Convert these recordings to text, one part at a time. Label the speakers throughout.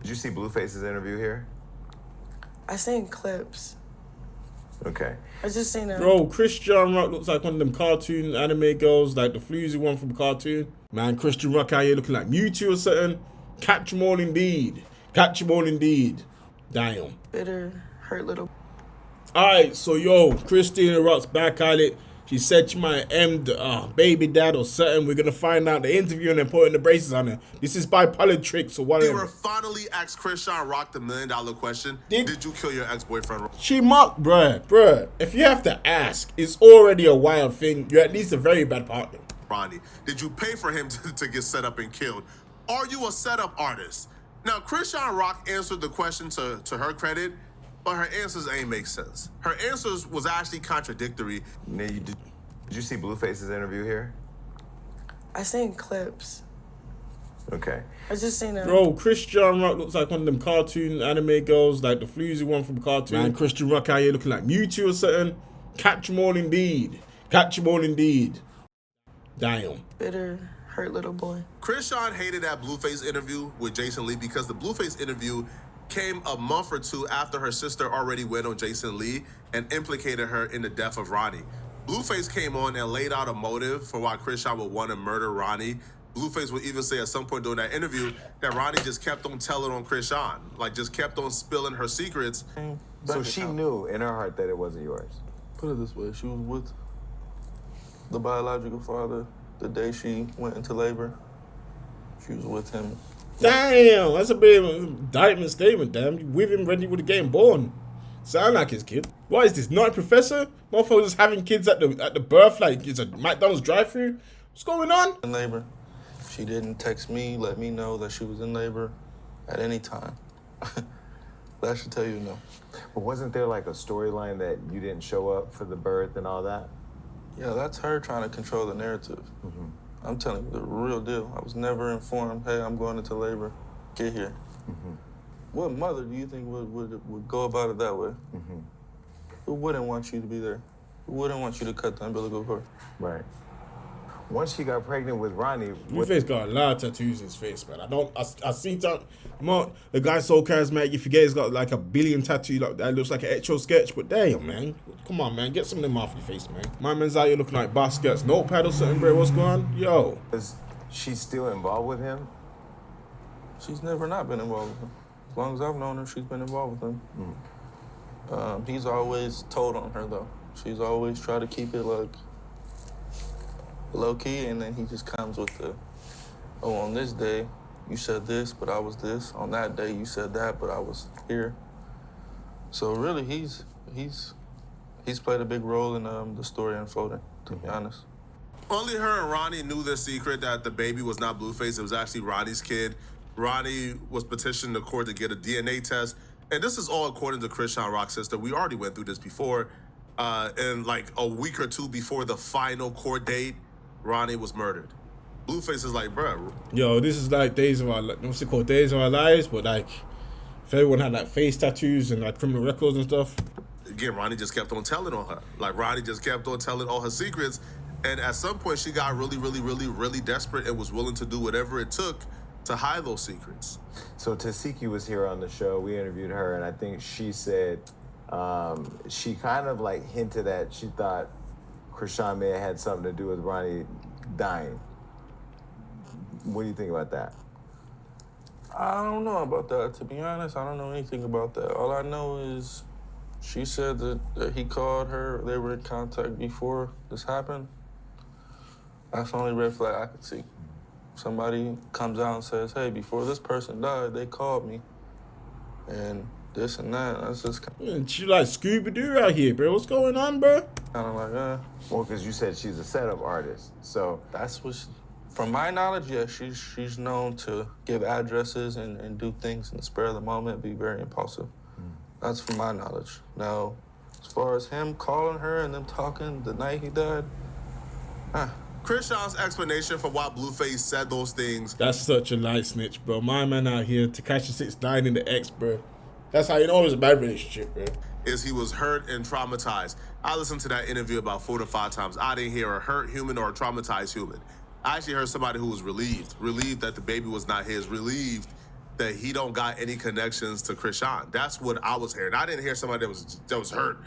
Speaker 1: Did you see Blueface's interview here?
Speaker 2: I seen clips.
Speaker 1: Okay.
Speaker 2: I just seen it.
Speaker 3: Bro, Chrisean Rock looks like one of them cartoon anime girls, like the floozy one from cartoon. Man, Chrisean Rock out here looking like Mewtwo or something. Catch 'em all indeed. Catch 'em all indeed. Damn.
Speaker 2: Bitter, hurt little.
Speaker 3: Alright, so yo, Chrisean Rock's back at it. She said she might end baby dad or something. We're gonna find out the interview and then putting the braces on her. This is bipolar tricks or whatever.
Speaker 4: You were finally asked Chrisean Rock the $1 million question. Did you kill your ex-boyfriend?
Speaker 3: She mocked, bruh. If you have to ask, it's already a wild thing. You're at least a very bad partner.
Speaker 4: Ronnie, did you pay for him to get set up and killed? Are you a setup artist? Now, Chrisean Rock answered the question to her credit, but her answers ain't make sense. Her answers was actually contradictory.
Speaker 1: Did you see Blueface's interview here?
Speaker 2: I seen clips.
Speaker 1: Okay.
Speaker 2: I just seen it.
Speaker 3: Bro, Chrisean Rock looks like one of them cartoon anime girls, like the floozy one from cartoon. Man, Chrisean Rock out here looking like Mewtwo or something. Catch 'em all indeed. Catch 'em all indeed. Damn.
Speaker 2: Bitter, hurt little boy.
Speaker 4: Chrisean hated that Blueface interview with Jason Lee because the Blueface interview came a month or two after her sister already went on Jason Lee and implicated her in the death of Ronnie. Blueface came on and laid out a motive for why Chrisean would want to murder Ronnie. Blueface would even say at some point during that interview that Ronnie just kept on telling on Chrisean, like just kept on spilling her secrets.
Speaker 1: So she knew in her heart that it wasn't yours.
Speaker 5: Put it this way, she was with the biological father the day she went into labor. She was with him.
Speaker 3: Damn, that's a bit of an indictment statement, damn. You with him ready with the game born. Sound like his kid. What is this, not a professor? Motherfuckers just having kids at the birth like it's a McDonald's drive-thru? What's going on?
Speaker 5: In labor. She didn't text me, let me know that she was in labor at any time. That should tell you no.
Speaker 1: But wasn't there like a storyline that you didn't show up for the birth and all that?
Speaker 5: Yeah, that's her trying to control the narrative. Mm-hmm. I'm telling you the real deal. I was never informed, hey, I'm going into labor. Get here. Mm-hmm. What mother do you think would go about it that way? Mm-hmm. Who wouldn't want you to be there? Who wouldn't want you to cut the umbilical cord?
Speaker 1: Right. Once she got pregnant with Ronnie...
Speaker 3: Blueface got a lot of tattoos in his face, man. I seen the guy's so charismatic, you forget he's got like a billion tattoos like that looks like an etcho sketch, but damn, man. Come on, man. Get some of them off your face, man. My man's out here looking like baskets, notepad or something, bro. What's going on? Yo.
Speaker 1: Is she still involved with him?
Speaker 5: She's never not been involved with him. As long as I've known her, she's been involved with him. He's always told on her, though. She's always tried to keep it, like, low-key, and then he just comes with the, oh, on this day, you said this, but I was this. On that day, you said that, but I was here. So really, he's played a big role in the story unfolding, to be honest.
Speaker 4: Only her and Ronnie knew their secret that the baby was not Blueface. It was actually Ronnie's kid. Ronnie was petitioning the court to get a DNA test. And this is all according to Chrisean Rock's sister. We already went through this before. And like a week or two before the final court date, Ronnie was murdered. Blueface is like, bruh.
Speaker 3: Yo, this is like Days of Our Lives, but like if everyone had like face tattoos and like criminal records and stuff.
Speaker 4: Again, Ronnie just kept on telling on her. Like Ronnie just kept on telling all her secrets. And at some point she got really desperate and was willing to do whatever it took to hide those secrets.
Speaker 1: So Tasiki was here on the show. We interviewed her, and I think she said she kind of like hinted that she thought Chrisean may have had something to do with Ronnie dying. What do you think about that?
Speaker 5: I don't know about that. To be honest, I don't know anything about that. All I know is she said that he called her. They were in contact before this happened. That's the only red flag I could see. Somebody comes out and says, hey, before this person died, they called me. And this and that, that's just
Speaker 3: Man, she like Scooby-Doo out here, bro. What's going on, bro?
Speaker 5: kind of like,
Speaker 1: Well, because you said she's a setup artist, so...
Speaker 5: That's what, from my knowledge, yeah, she's known to give addresses and do things in the spur of the moment, be very impulsive. That's from my knowledge. Now, as far as him calling her and them talking the night he died,
Speaker 4: Chrisean's explanation for why Blueface said those things.
Speaker 3: That's such a light snitch, bro. My man out here, Tekashi 6ix9ine in the X, bro. That's how you know it was a bad relationship, bro.
Speaker 4: Is he was hurt and traumatized. I listened to that interview about 4 to 5 times. I didn't hear a hurt human or a traumatized human. I actually heard somebody who was relieved that the baby was not his, relieved that he don't got any connections to Chrisean. That's what I was hearing. I didn't hear somebody that was hurt.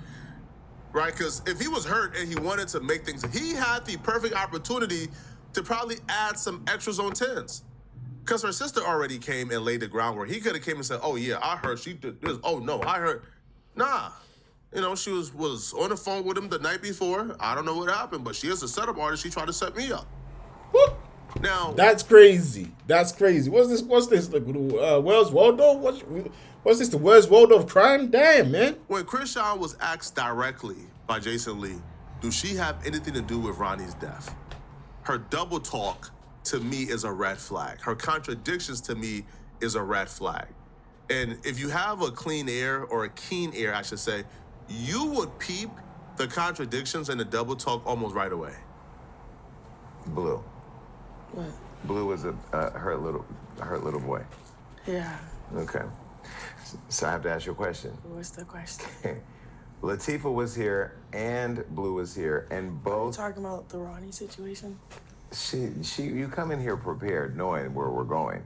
Speaker 4: Right? Because if he was hurt and he wanted to make things, he had the perfect opportunity to probably add some extras on 10s. Because her sister already came and laid the groundwork. He could have came and said, oh, yeah, I heard she did this. Oh, no, I heard. Nah. You know, she was on the phone with him the night before. I don't know what happened, but she is a setup artist. She tried to set me up.
Speaker 3: What?
Speaker 4: Now.
Speaker 3: That's crazy. That's crazy. What's this? Like, Where's Waldo? What's this? The Where's Waldo of crime? Damn, man.
Speaker 4: When Chrisean was asked directly by Jason Lee, do she have anything to do with Ronnie's death? Her double talk to me is a red flag. Her contradictions to me is a red flag. And if you have a clean ear, or a keen ear, I should say, you would peep the contradictions and the double talk almost right away.
Speaker 1: Blue.
Speaker 2: What?
Speaker 1: Blue was a hurt little boy.
Speaker 2: Yeah.
Speaker 1: Okay. So I have to ask you a question.
Speaker 2: What's the question?
Speaker 1: Latifah was here and Blue was here, and both.
Speaker 2: Talking about the Ronnie situation?
Speaker 1: You come in here prepared, knowing where we're going.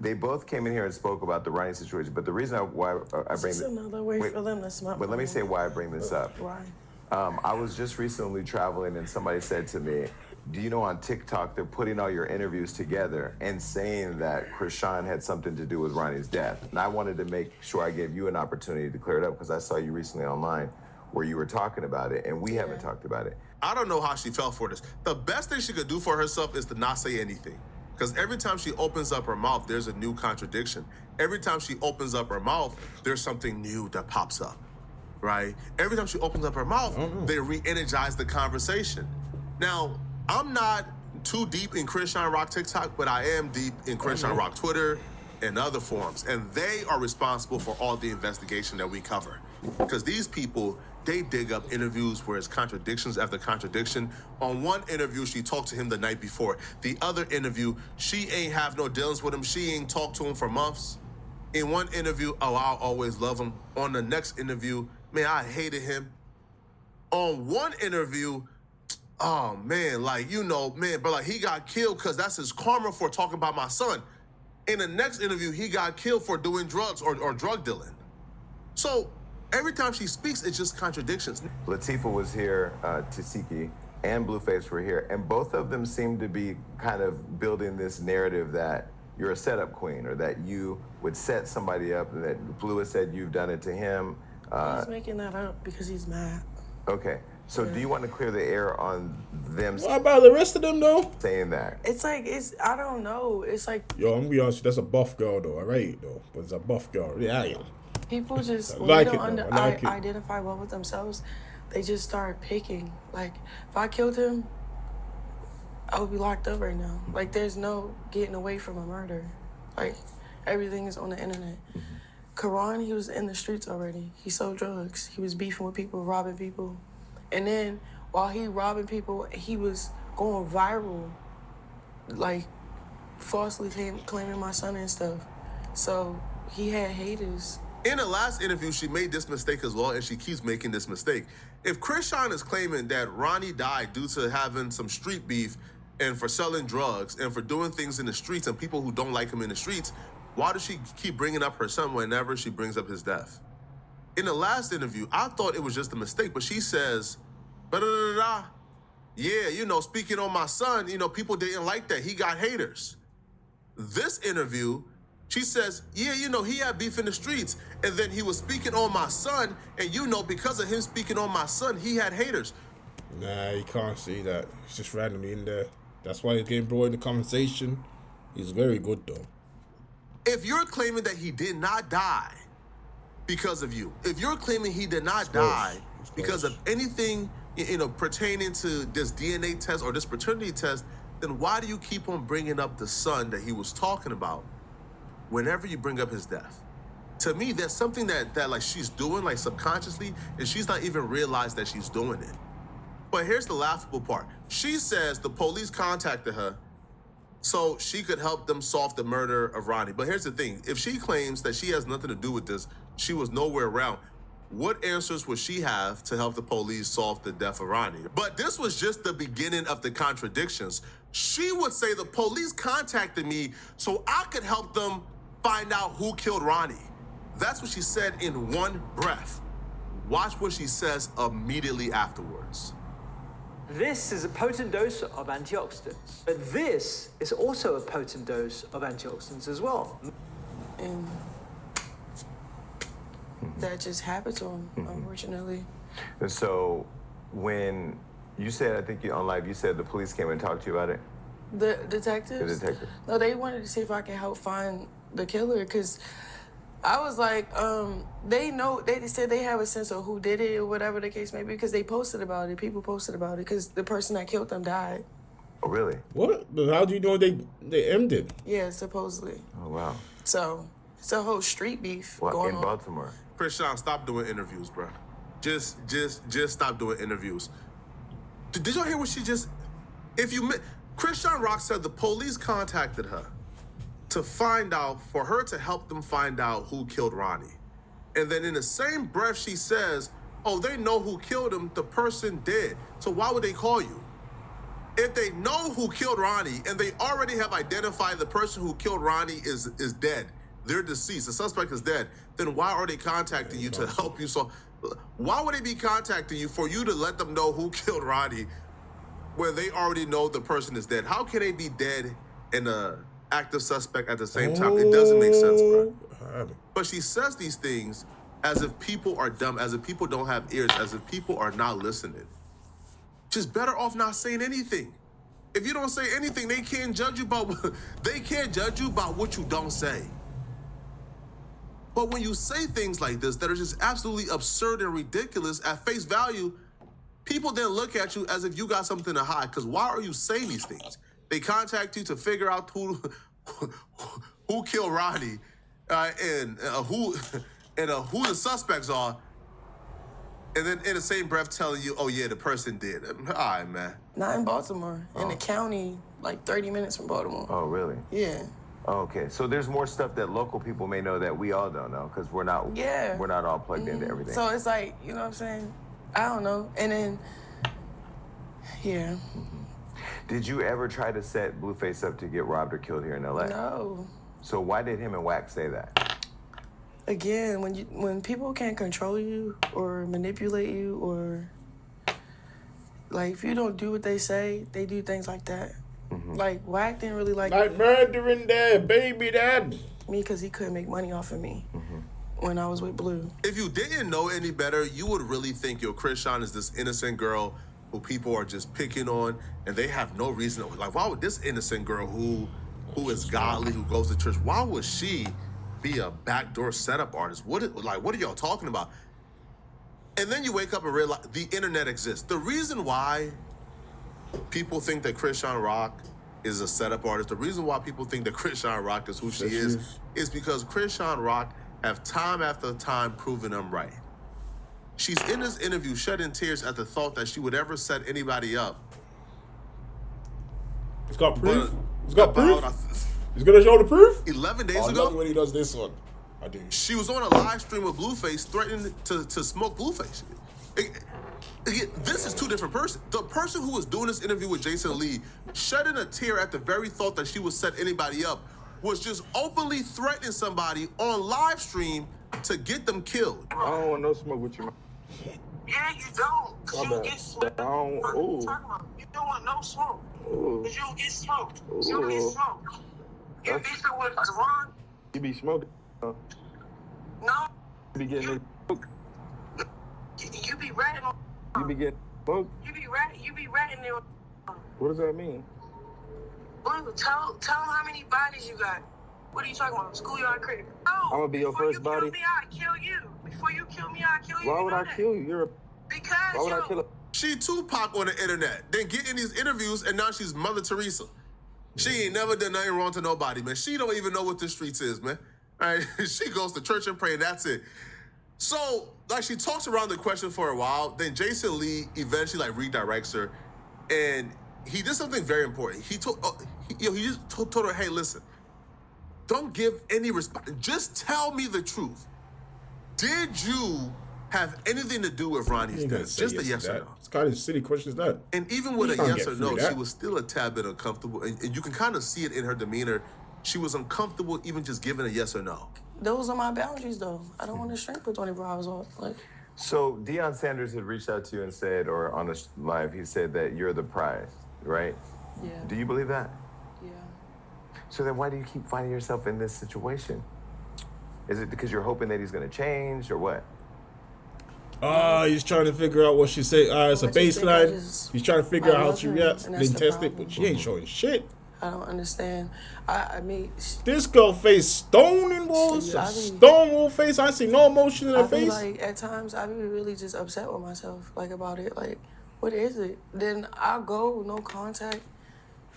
Speaker 1: They both came in here and spoke about the Ronnie situation, but the reason why I bring
Speaker 2: It's another way for them to smell.
Speaker 1: But let me say why I bring this up.
Speaker 2: Why?
Speaker 1: I was just recently traveling, and somebody said to me, do you know on TikTok they're putting all your interviews together and saying that Chrisean had something to do with Ronnie's death? And I wanted to make sure I gave you an opportunity to clear it up, because I saw you recently online where you were talking about it, and we haven't talked about it.
Speaker 4: I don't know how she fell for this. The best thing she could do for herself is to not say anything. Because every time she opens up her mouth, there's a new contradiction. Every time she opens up her mouth, there's something new that pops up, right? Every time she opens up her mouth, they re-energize the conversation. Now, I'm not too deep in Chrisean Rock TikTok, but I am deep in Chrisean Rock Twitter and other forums. And they are responsible for all the investigation that we cover. Because these people, they dig up interviews where it's contradictions after contradiction. On one interview, she talked to him the night before. The other interview, she ain't have no dealings with him. She ain't talked to him for months. In one interview, oh, I'll always love him. On the next interview, man, I hated him. On one interview, oh man, like, you know, man, but like he got killed because that's his karma for talking about my son. In the next interview, he got killed for doing drugs or drug dealing. So every time she speaks, it's just contradictions.
Speaker 1: Latifah was here, Tasiki and Blueface were here, and both of them seem to be kind of building this narrative that you're a setup queen, or that you would set somebody up, and that Blue has said you've done it to him.
Speaker 2: He's making that up because he's mad.
Speaker 1: Okay, so do you want to clear the air on them
Speaker 3: What about the rest of them, though?
Speaker 1: saying that?
Speaker 2: It's like, I don't know. It's like
Speaker 3: Yo, I'm gonna be honest, that's a buff girl, though. I rate it, though. But it's a buff girl. Yeah, I am.
Speaker 2: people just, when
Speaker 3: like
Speaker 2: they don't
Speaker 3: it, though. I like it.
Speaker 2: identify well with themselves, they just start picking. Like, if I killed him, I would be locked up right now. Like, there's no getting away from a murder. Like, everything is on the internet. Karan, he was in the streets already. He sold drugs. He was beefing with people, robbing people. And then, while he robbing people, he was going viral, like, falsely claiming my son and stuff. So, he had haters.
Speaker 4: In the last interview, she made this mistake as well, and she keeps making this mistake. If Chrisean is claiming that Ronnie died due to having some street beef and for selling drugs and for doing things in the streets and people who don't like him in the streets, why does she keep bringing up her son whenever she brings up his death? In the last interview, I thought it was just a mistake, but she says, "Ba-da-da-da-da. Yeah, you know, speaking on my son, you know, people didn't like that. He got haters." This interview, she says, yeah, you know, he had beef in the streets, and then he was speaking on my son, and you know, because of him speaking on my son, he had haters.
Speaker 3: Nah, you can't see that. It's just randomly in there. That's why he's getting brought in the conversation. He's very good, though.
Speaker 4: If you're claiming that he did not die because of you, if you're claiming he did not die because of anything, you know, pertaining to this DNA test or this paternity test, then why do you keep on bringing up the son that he was talking about whenever you bring up his death? To me, there's something that like she's doing, like subconsciously, and she's not even realized that she's doing it. But here's the laughable part. She says the police contacted her so she could help them solve the murder of Ronnie. But here's the thing. If she claims that she has nothing to do with this, she was nowhere around, what answers would she have to help the police solve the death of Ronnie? But this was just the beginning of the contradictions. She would say the police contacted me so I could help them find out who killed Ronnie. That's what she said in one breath. Watch what she says immediately afterwards.
Speaker 6: This is a potent dose of antioxidants, but this is also a potent dose of antioxidants as well.
Speaker 2: And that just happened to him, unfortunately.
Speaker 1: And so when you said, I think you on live, you said the police came and talked to you about it?
Speaker 2: The detectives?
Speaker 1: The detective.
Speaker 2: No, they wanted to see if I could help find the killer, because I was like, they said they have a sense of who did it or whatever the case may be, because they posted about it. People posted about it because the person that killed them died.
Speaker 1: Oh, really?
Speaker 3: What? But how do you know they ended?
Speaker 2: Yeah, supposedly.
Speaker 1: Oh, wow.
Speaker 2: So it's a whole street beef
Speaker 1: Well,
Speaker 2: going
Speaker 1: in
Speaker 2: on.
Speaker 1: Baltimore.
Speaker 4: Chrisean, stop doing interviews, bro. Just stop doing interviews. Did y'all hear what she just? Chrisean Rock said the police contacted her to find out, for her to help them find out who killed Ronnie. And then in the same breath, she says, oh, they know who killed him, the person dead. So why would they call you? If they know who killed Ronnie and they already have identified the person who killed Ronnie is dead, they're deceased, the suspect is dead, then why are they contacting you to help you? So why would they be contacting you for you to let them know who killed Ronnie when they already know the person is dead? How can they be dead and active suspect at the same time? It doesn't make sense, bro. But she says these things as if people are dumb, as if people don't have ears, as if people are not listening. Just better off not saying anything. If you don't say anything, they can't judge you about what you don't say. But when you say things like this that are just absolutely absurd and ridiculous at face value, people then look at you as if you got something to hide. Because why are you saying these things? They contact you to figure out who killed Ronnie and who the suspects are, and then in the same breath telling you, oh yeah, the person did. All right, man.
Speaker 2: Not in Baltimore, in the county, like 30 minutes from Baltimore.
Speaker 1: Oh, really?
Speaker 2: Yeah.
Speaker 1: Okay, so there's more stuff that local people may know that we all don't know, because we're not all plugged into everything.
Speaker 2: So it's like, you know what I'm saying? I don't know. And then, yeah.
Speaker 1: Did you ever try to set Blueface up to get robbed or killed here in LA?
Speaker 2: No.
Speaker 1: So why did him and Wack say that?
Speaker 2: Again, when people can't control you or manipulate you, or like if you don't do what they say, they do things like that. Like Wack didn't really like
Speaker 3: murdering their baby dad.
Speaker 2: me because he couldn't make money off of me when I was with Blue.
Speaker 4: If you didn't know any better, you would really think your Chrisean is this innocent girl who people are just picking on, and they have no reason. Like, why would this innocent girl who is godly, who goes to church, why would she be a backdoor setup artist? What are y'all talking about? And then you wake up and realize the internet exists. The reason why people think that Chrisean Rock is a setup artist, the reason why people think that Chrisean Rock is who she is because Chrisean Rock have time after time proven them right. She's in this interview shedding tears at the thought that she would ever set anybody up.
Speaker 3: It's got proof.
Speaker 4: But
Speaker 3: It's got proof.
Speaker 4: about
Speaker 3: He's gonna show the proof.
Speaker 4: 11 days
Speaker 3: I love
Speaker 4: ago,
Speaker 3: it when he does this one. I do.
Speaker 4: she was on a live stream with Blueface threatening to smoke Blueface. This is two different persons. The person who was doing this interview with Jason Lee, shedding a tear at the very thought that she would set anybody up, was just openly threatening somebody on live stream to get them killed.
Speaker 5: I don't want no smoke with you, man.
Speaker 7: Yeah, you don't. 'Cause
Speaker 5: My
Speaker 7: you don't
Speaker 5: bad.
Speaker 7: get smoked.
Speaker 5: I don't-
Speaker 7: What are you
Speaker 5: ooh.
Speaker 7: talking about? You don't want no smoke.
Speaker 5: Ooh.
Speaker 7: Because you don't get smoked. You don't get
Speaker 5: Ooh.
Speaker 7: smoked. You
Speaker 5: That's-
Speaker 7: beefing with Javon?
Speaker 5: You be smoking.
Speaker 7: No.
Speaker 5: You be getting it smoked.
Speaker 7: You be ratting on.
Speaker 5: You be getting smoked.
Speaker 7: You be ratting there.
Speaker 5: What does that mean?
Speaker 7: Blue, tell them how many bodies you got. What are you talking about? Schoolyard critic. No.
Speaker 5: I'ma be your first
Speaker 7: Before
Speaker 5: body.
Speaker 7: you kill me, I'll kill you. Before you kill me, I'll kill you.
Speaker 5: Why
Speaker 7: You
Speaker 5: would
Speaker 7: know
Speaker 5: I
Speaker 7: that.
Speaker 5: kill you? You're a.
Speaker 7: Because
Speaker 5: Why would I
Speaker 7: yo,
Speaker 5: kill a?
Speaker 4: She Tupac on the internet, then get in these interviews, and now she's Mother Teresa. She ain't never done nothing wrong to nobody, man. She don't even know what the streets is, man. All right, she goes to church and pray, and that's it. So, like, she talks around the question for a while. Then Jason Lee eventually redirects her, and he did something very important. He just told her, "Hey, listen, don't give any response. Just tell me the truth. Did you have anything to do with Ronnie's
Speaker 3: Ain't gonna
Speaker 4: death?
Speaker 3: say
Speaker 4: Just a
Speaker 3: yes
Speaker 4: yes
Speaker 3: to
Speaker 4: or
Speaker 3: that.
Speaker 4: no."
Speaker 3: It's kind of silly question, is that?
Speaker 4: And even with
Speaker 3: You
Speaker 4: a
Speaker 3: can't
Speaker 4: yes
Speaker 3: get
Speaker 4: or
Speaker 3: through
Speaker 4: no,
Speaker 3: that.
Speaker 4: she was still a tad bit uncomfortable, and you can kind of see it in her demeanor. she was uncomfortable even just giving a yes or no.
Speaker 2: Those are my boundaries, though. I don't want to shrink for 24 hours off. Like,
Speaker 1: So Deion Sanders had reached out to you and said, or on the live, he said that you're the prize, right?
Speaker 2: yeah,
Speaker 1: Do you believe that?
Speaker 2: yeah.
Speaker 1: So then why do you keep finding yourself in this situation? Is it because you're hoping that he's going to change or what?
Speaker 3: He's trying to figure out what she said. It's a
Speaker 2: I just think I
Speaker 3: baseline.
Speaker 2: just-
Speaker 3: He's trying to figure
Speaker 2: I
Speaker 3: out how
Speaker 2: love
Speaker 3: she
Speaker 2: her,
Speaker 3: reacts,
Speaker 2: and
Speaker 3: then
Speaker 2: that's the
Speaker 3: test it,
Speaker 2: problem.
Speaker 3: but she ain't showing shit.
Speaker 2: I don't understand. I mean,
Speaker 3: This girl face stoning walls,
Speaker 2: I be-
Speaker 3: stone wall face. I see no emotion in her
Speaker 2: I be
Speaker 3: face.
Speaker 2: like, at times, I be really just upset with myself, like, about it. Like, what is it? Then I'll go, no contact.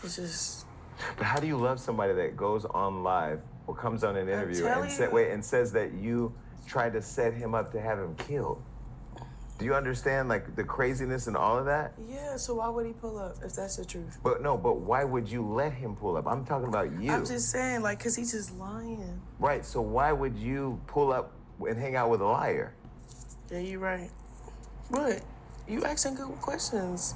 Speaker 2: It's just,
Speaker 1: But how do you love somebody that goes on live or comes on an interview
Speaker 2: telling
Speaker 1: and says that you tried to set him up to have him killed? Do you understand like the craziness and all of that?
Speaker 2: yeah, so why would he pull up if that's the truth?
Speaker 1: But why would you let him pull up? I'm talking about you.
Speaker 2: I'm just saying, like, because he's just lying.
Speaker 1: Right, so why would you pull up and hang out with a liar?
Speaker 2: Yeah, you're right. But you asking good questions.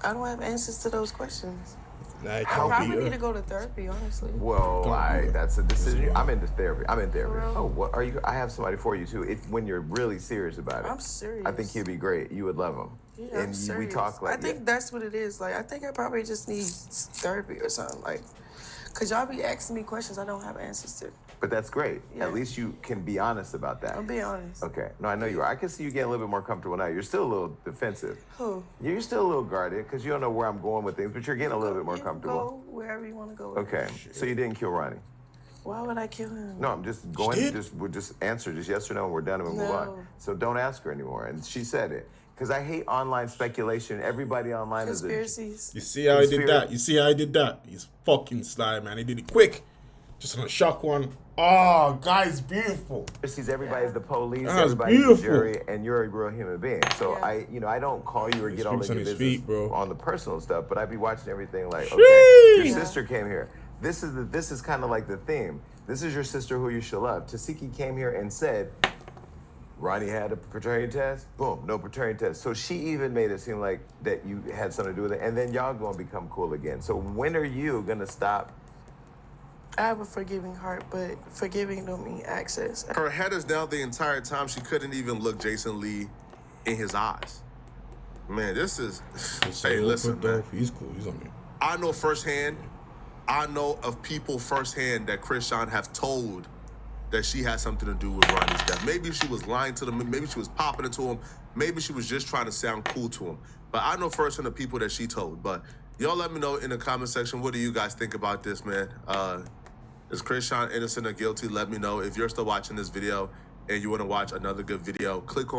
Speaker 2: I don't have answers to those questions.
Speaker 3: Nah, it
Speaker 2: I
Speaker 3: can't
Speaker 2: probably
Speaker 3: be
Speaker 2: need to
Speaker 3: her.
Speaker 2: go to therapy, honestly.
Speaker 1: Well, that's a decision. I'm into therapy.
Speaker 2: For real?
Speaker 1: Oh, what are you? I have somebody for you too. When you're really serious about it.
Speaker 2: I'm serious.
Speaker 1: I think he'd be great. You would love him.
Speaker 2: Yeah, I'm
Speaker 1: and
Speaker 2: serious.
Speaker 1: we talk like
Speaker 2: I think that's what it is. Like, I think I probably just need therapy or something. Like, cause y'all be asking me questions I don't have answers to.
Speaker 1: But that's great.
Speaker 2: Yeah.
Speaker 1: At least you can be honest about that.
Speaker 2: I'm being honest.
Speaker 1: Okay. No, I know you are. I can see you getting a little bit more comfortable now. You're still a little defensive.
Speaker 2: Who?
Speaker 1: You're still a little guarded because you don't know where I'm going with things, but you're getting a little bit more
Speaker 2: You
Speaker 1: comfortable.
Speaker 2: Go wherever you want to go. With
Speaker 1: Okay.
Speaker 2: it.
Speaker 1: So you didn't kill Ronnie?
Speaker 2: Why would I kill him?
Speaker 1: No, I'm just going.
Speaker 3: did?
Speaker 1: We'll just answer just yes or no, and we're done and we'll move on.
Speaker 2: No.
Speaker 1: So don't ask her anymore. And she said it because I hate online speculation. Everybody online
Speaker 2: Conspiracies.
Speaker 3: You see how he did that? You see how he did that? He's fucking sly, man. He did it quick. Just on a shock one. Oh, guy's beautiful.
Speaker 1: Everybody's the police.
Speaker 3: That's
Speaker 1: Everybody's
Speaker 3: beautiful.
Speaker 1: the jury, and you're a real human being. So
Speaker 2: Yeah.
Speaker 1: I don't call you or get all in
Speaker 3: speaks
Speaker 1: your
Speaker 3: on his
Speaker 1: business
Speaker 3: feet, bro.
Speaker 1: on the personal stuff, but I be watching everything like, okay,
Speaker 3: Sheesh.
Speaker 1: your sister came here. This is kind of like the theme. This is your sister who you should love. Tasiki came here and said, Ronnie had a paternity test. Boom, no paternity test. So she even made it seem like that you had something to do with it, and then y'all gonna become cool again. So when are you gonna stop?
Speaker 2: I have a forgiving heart, but forgiving don't mean access.
Speaker 4: Her head is down the entire time. She couldn't even look Jason Lee in his eyes. Man, this is. Hey, listen, man.
Speaker 3: He's cool. He's on me.
Speaker 4: I know firsthand. I know of people firsthand that Chrisean have told that she had something to do with Ronnie's death. Maybe she was lying to them. Maybe she was popping it to him. Maybe she was just trying to sound cool to him. But I know firsthand the people that she told. But y'all let me know in the comment section, what do you guys think about this, man? Is Chrisean innocent or guilty? Let me know. If you're still watching this video and you want to watch another good video, click on